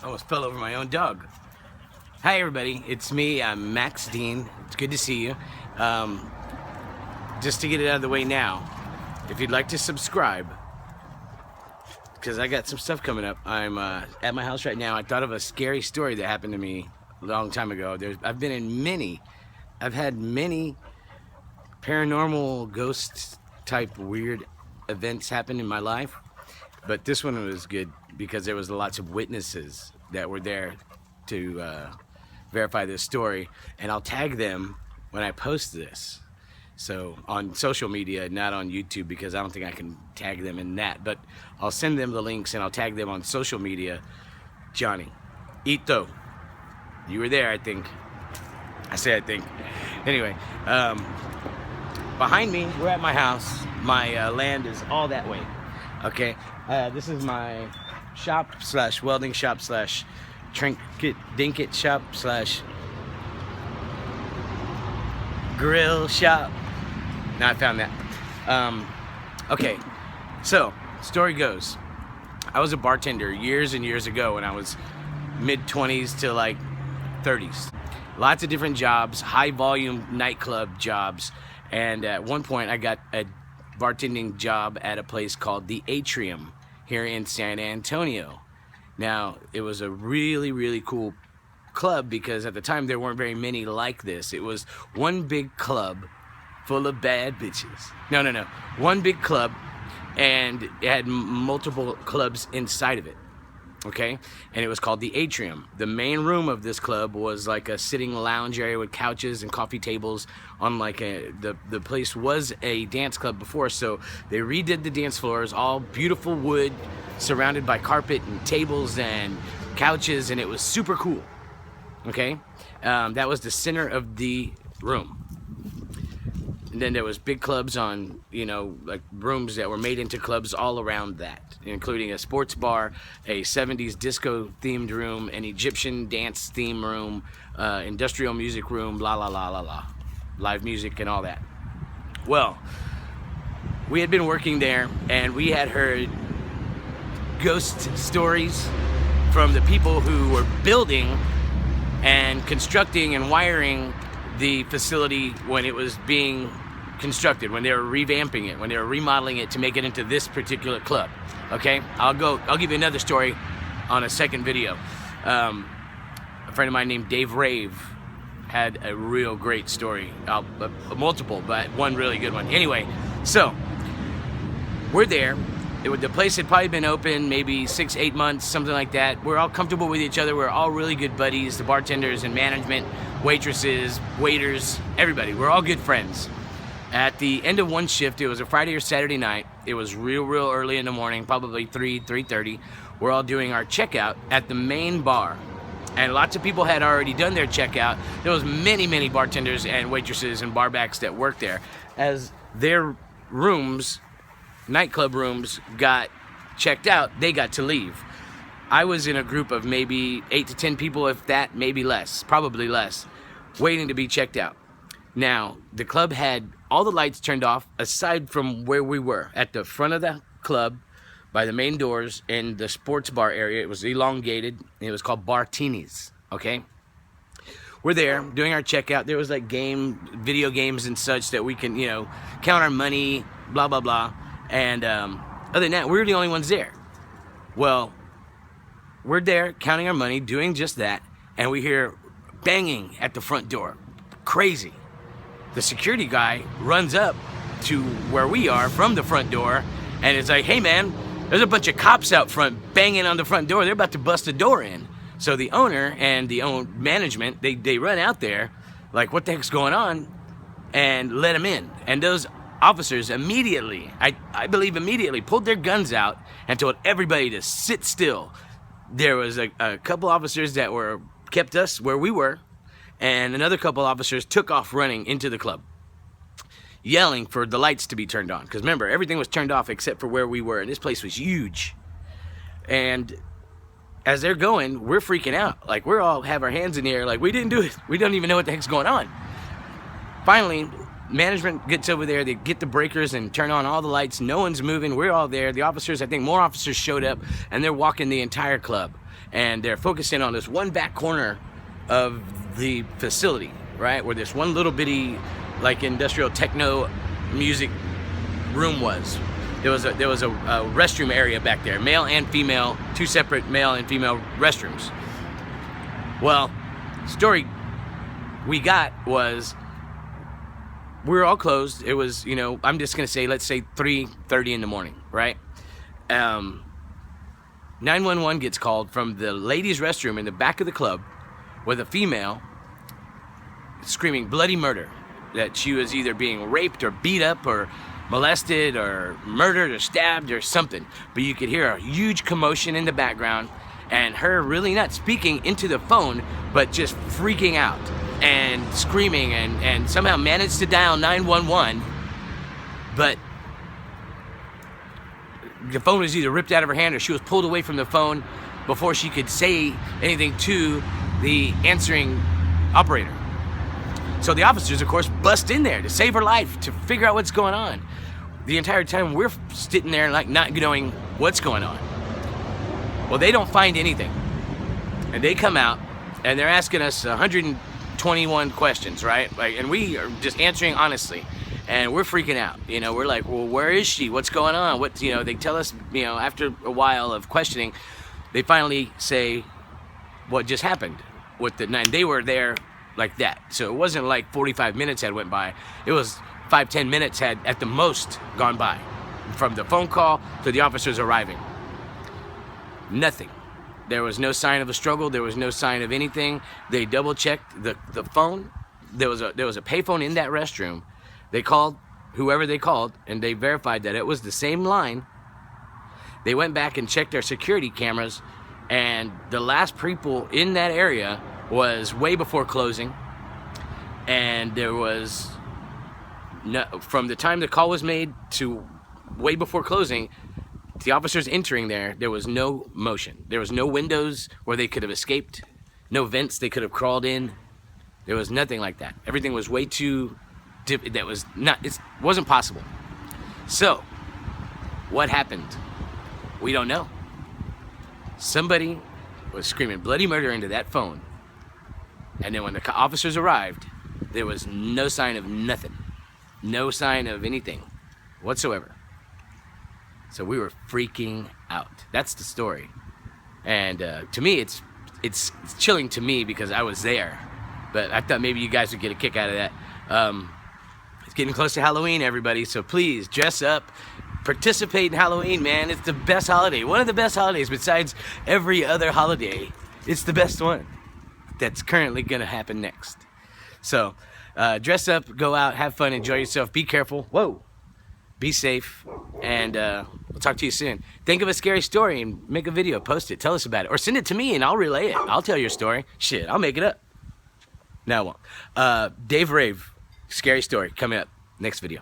Almost fell over my own dog. Hi everybody, it's me, I'm Max Dean. It's good to see you. Just to get it out of the way now, if you'd like to subscribe, because I got some stuff coming up. I'm at my house right now. I thought of a scary story that happened to me a long time ago. I've had many paranormal ghost type weird events happen in my life, but this one was good because there was lots of witnesses that were there to verify this story, and I'll tag them when I post this. So on social media, not on YouTube, because I don't think I can tag them in that, but I'll send them the links and I'll tag them on social media. Johnny, Ito, you were there, I think. I said I think. Anyway, behind me, we're at my house. My land is all that way. Okay, this is my shop slash welding shop slash trinket dinket shop slash grill shop. Now I found that. Okay, so story goes, I was a bartender years and years ago when I was mid-20s to like 30s. Lots of different jobs, high volume nightclub jobs, and at one point I got a bartending job at a place called the Atrium here in San Antonio. Now, it was a really, really cool club because at the time there weren't very many like this. It was one big club full of bad bitches. No. One big club, and it had multiple clubs inside of it. Okay? And it was called the Atrium. The main room of this club was like a sitting lounge area with couches and coffee tables on like the place was a dance club before, so they redid the dance floors, all beautiful wood, surrounded by carpet and tables and couches, and it was super cool. Okay? That was the center of the room. And then there was big clubs on, like rooms that were made into clubs all around that, including a sports bar, a 70s disco themed room, an Egyptian dance theme room, industrial music room, blah, blah, blah, blah, blah. Live music and all that. Well, we had been working there and we had heard ghost stories from the people who were building and constructing and wiring the facility when it was being constructed, when they were revamping it, when they were remodeling it to make it into this particular club. Okay, I'll give you another story on a second video. A friend of mine named Dave Rave had a real great story, multiple, but one really good one. Anyway, so we're there. The place had probably been open maybe 6-8 months, something like that. We're all comfortable with each other. We're all really good buddies, the bartenders and management, waitresses, waiters, everybody. We're all good friends. At the end of one shift, it was a Friday or Saturday night. It was real early in the morning, probably 3:30. We're all doing our checkout at the main bar. And lots of people had already done their checkout. There was many bartenders and waitresses and barbacks that worked there. As their rooms, nightclub rooms, got checked out, they got to leave. I was in a group of maybe 8 to 10 people, if that, maybe less, probably less, waiting to be checked out. Now, the club had all the lights turned off aside from where we were, at the front of the club, by the main doors in the sports bar area. It was elongated, and it was called Bartinis, okay? We're there doing our checkout. There was like video games and such that we can, count our money, blah, blah, blah. And other than that, we were the only ones there. Well, we're there counting our money, doing just that, and we hear banging at the front door. Crazy. The security guy runs up to where we are from the front door, and it's like, hey man, there's a bunch of cops out front banging on the front door. They're about to bust the door in. So the owner and the management, they run out there, like, what the heck's going on? And let him in. And those officers immediately, I believe immediately, pulled their guns out and told everybody to sit still. There was a couple officers that kept us where we were, and another couple officers took off running into the club, yelling for the lights to be turned on. Because remember, everything was turned off except for where we were, and this place was huge. And as they're going, we're freaking out. Like, we're all have our hands in the air, like, we didn't do it. We don't even know what the heck's going on. Finally, management gets over there, they get the breakers and turn on all the lights. No one's moving. We're all there. The officers, I think more officers showed up, and they're walking the entire club. And they're focusing on this one back corner of the facility, right? Where this one little bitty, like, industrial techno music room was. There was a restroom area back there, male and female, 2 separate male and female restrooms. Well, story we got was, we were all closed. It was, you know, I'm just gonna say, let's say 3:30 in the morning, right? 911 gets called from the ladies' restroom in the back of the club with a female screaming bloody murder, that she was either being raped or beat up or molested or murdered or stabbed or something. But you could hear a huge commotion in the background, and her really not speaking into the phone, but just freaking out and screaming, and somehow managed to dial 911, but the phone was either ripped out of her hand or she was pulled away from the phone before she could say anything to the answering operator. So the officers, of course, bust in there to save her life, to figure out what's going on. The entire time we're sitting there like not knowing what's going on. Well, they don't find anything. And they come out and they're asking us 121 questions, right? Like, and we are just answering honestly. And we're freaking out. You know, we're like, well, where is she? What's going on? What, you know, they tell us, you know, after a while of questioning, they finally say what just happened with the 9. They were there like that. So it wasn't like 45 minutes had went by. It was 5-10 minutes had at the most gone by from the phone call to the officers arriving. Nothing. There was no sign of a struggle. There was no sign of anything. They double checked the phone. There was a payphone in that restroom. They called whoever they called, and they verified that it was the same line. They went back and checked their security cameras, and the last people in that area was way before closing. And there was no, from the time the call was made to way before closing, the officers entering there was no motion. There was no windows where they could have escaped, no vents they could have crawled in. There was nothing like that. Everything was way too that was not, it wasn't possible. So, what happened? We don't know. Somebody was screaming bloody murder into that phone. And then when the officers arrived, there was no sign of nothing. No sign of anything whatsoever. So we were freaking out. That's the story. And to me, it's chilling to me because I was there. But I thought maybe you guys would get a kick out of that. It's getting close to Halloween, everybody, so please dress up, participate in Halloween, man. It's the best holiday, one of the best holidays besides every other holiday. It's the best one that's currently gonna happen next. So dress up, go out, have fun, enjoy yourself, be careful, whoa, be safe, and we'll talk to you soon. Think of a scary story and make a video, post it, tell us about it, or send it to me and I'll relay it. I'll tell your story. Shit, I'll make it up. No, I won't. Dave Rave, scary story, coming up next video.